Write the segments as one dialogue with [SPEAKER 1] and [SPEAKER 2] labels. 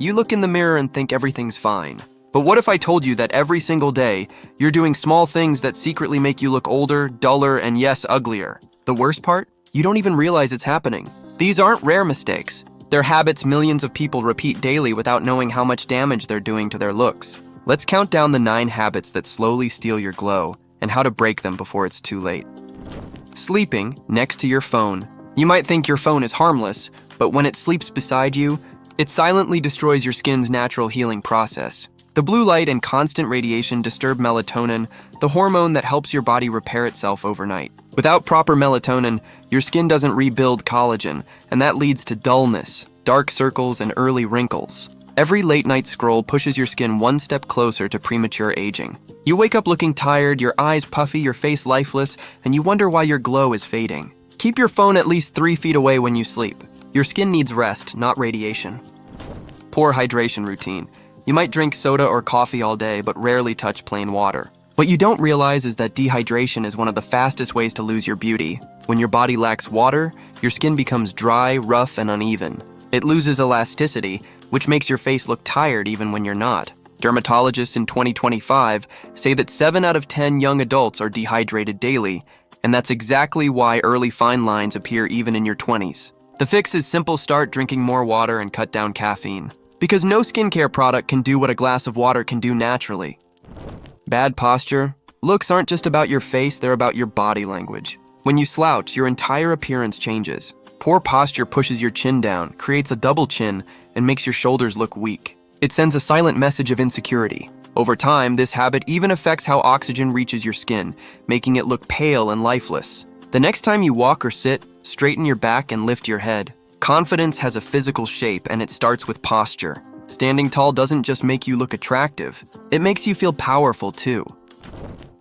[SPEAKER 1] You look in the mirror and think everything's fine. But what if I told you that every single day, you're doing small things that secretly make you look older, duller, and yes, uglier? The worst part? You don't even realize it's happening. These aren't rare mistakes. They're habits millions of people repeat daily without knowing how much damage they're doing to their looks. Let's count down the 9 habits that slowly steal your glow and how to break them before it's too late. Sleeping next to your phone. You might think your phone is harmless, but when it sleeps beside you, it silently destroys your skin's natural healing process. The blue light and constant radiation disturb melatonin, the hormone that helps your body repair itself overnight. Without proper melatonin, your skin doesn't rebuild collagen, and that leads to dullness, dark circles, and early wrinkles. Every late-night scroll pushes your skin one step closer to premature aging. You wake up looking tired, your eyes puffy, your face lifeless, and you wonder why your glow is fading. Keep your phone at least 3 feet away when you sleep. Your skin needs rest, not radiation. Poor hydration routine. You might drink soda or coffee all day, but rarely touch plain water. What you don't realize is that dehydration is one of the fastest ways to lose your beauty. When your body lacks water, your skin becomes dry, rough, and uneven. It loses elasticity, which makes your face look tired even when you're not. Dermatologists in 2025 say that 7 out of 10 young adults are dehydrated daily, and that's exactly why early fine lines appear even in your 20s. The fix is simple: start drinking more water and cut down caffeine. Because no skincare product can do what a glass of water can do naturally. Bad posture. Looks aren't just about your face, they're about your body language. When you slouch, your entire appearance changes. Poor posture pushes your chin down, creates a double chin, and makes your shoulders look weak. It sends a silent message of insecurity. Over time, this habit even affects how oxygen reaches your skin, making it look pale and lifeless. The next time you walk or sit, straighten your back and lift your head. Confidence has a physical shape, and it starts with posture. Standing tall doesn't just make you look attractive, it makes you feel powerful too.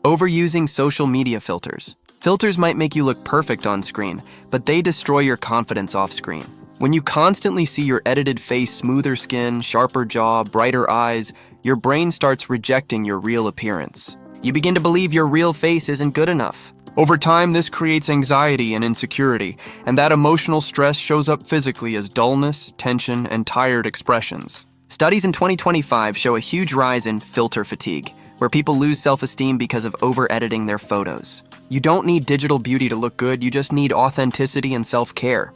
[SPEAKER 1] Overusing social media filters. Filters might make you look perfect on screen, but they destroy your confidence off screen. When you constantly see your edited face, smoother skin, sharper jaw, brighter eyes, your brain starts rejecting your real appearance. You begin to believe your real face isn't good enough. Over time, this creates anxiety and insecurity, and that emotional stress shows up physically as dullness, tension, and tired expressions. Studies in 2025 show a huge rise in filter fatigue, where people lose self-esteem because of over-editing their photos. You don't need digital beauty to look good, you just need authenticity and self-care.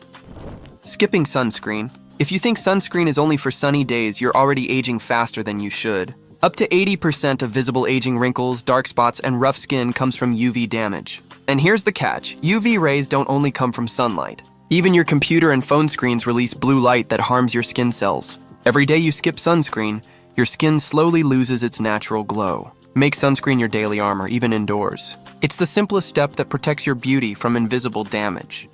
[SPEAKER 1] Skipping sunscreen. If you think sunscreen is only for sunny days, you're already aging faster than you should. Up to 80% of visible aging wrinkles, dark spots, and rough skin comes from UV damage. And here's the catch: UV rays don't only come from sunlight. Even your computer and phone screens release blue light that harms your skin cells. Every day you skip sunscreen, your skin slowly loses its natural glow. Make sunscreen your daily armor, even indoors. It's the simplest step that protects your beauty from invisible damage.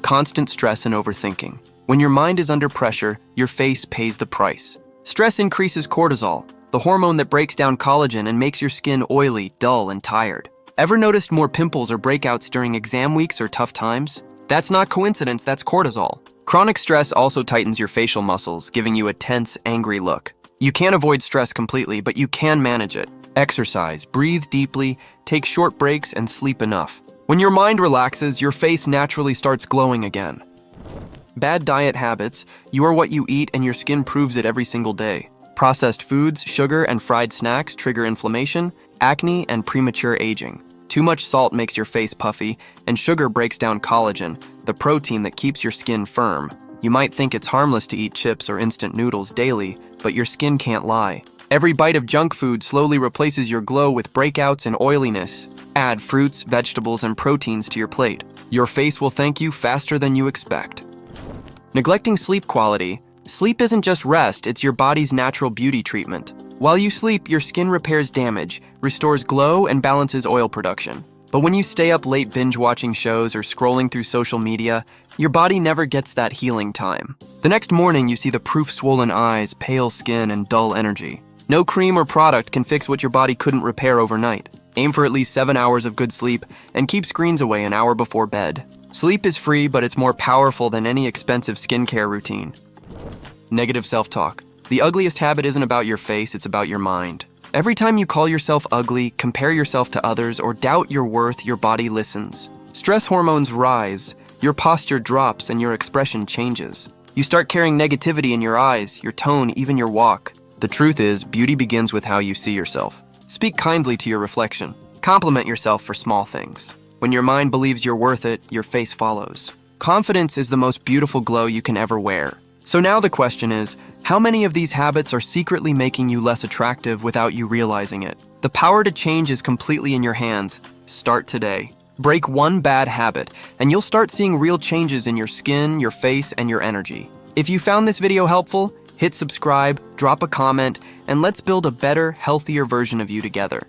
[SPEAKER 1] Constant stress and overthinking. When your mind is under pressure, your face pays the price. Stress increases cortisol, the hormone that breaks down collagen and makes your skin oily, dull, and tired. Ever noticed more pimples or breakouts during exam weeks or tough times? That's not coincidence, that's cortisol. Chronic stress also tightens your facial muscles, giving you a tense, angry look. You can't avoid stress completely, but you can manage it. Exercise, breathe deeply, take short breaks, and sleep enough. When your mind relaxes, your face naturally starts glowing again. Bad diet habits. You are what you eat, and your skin proves it every single day. Processed foods, sugar, and fried snacks trigger inflammation, acne, and premature aging. Too much salt makes your face puffy, and sugar breaks down collagen, the protein that keeps your skin firm. You might think it's harmless to eat chips or instant noodles daily, but your skin can't lie. Every bite of junk food slowly replaces your glow with breakouts and oiliness. Add fruits, vegetables, and proteins to your plate. Your face will thank you faster than you expect. Neglecting sleep quality. Sleep isn't just rest, it's your body's natural beauty treatment. While you sleep, your skin repairs damage, restores glow, and balances oil production. But when you stay up late binge-watching shows or scrolling through social media, your body never gets that healing time. The next morning, you see the proof-swollen eyes, pale skin, and dull energy. No cream or product can fix what your body couldn't repair overnight. Aim for at least 7 hours of good sleep, and keep screens away an hour before bed. Sleep is free, but it's more powerful than any expensive skincare routine. Negative self-talk. The ugliest habit isn't about your face, it's about your mind. Every time you call yourself ugly, compare yourself to others, or doubt your worth, your body listens. Stress hormones rise, your posture drops, and your expression changes. You start carrying negativity in your eyes, your tone, even your walk. The truth is, beauty begins with how you see yourself. Speak kindly to your reflection. Compliment yourself for small things. When your mind believes you're worth it, your face follows. Confidence is the most beautiful glow you can ever wear. So now the question is, how many of these habits are secretly making you less attractive without you realizing it? The power to change is completely in your hands. Start today. Break one bad habit, and you'll start seeing real changes in your skin, your face, and your energy. If you found this video helpful, hit subscribe, drop a comment, and let's build a better, healthier version of you together.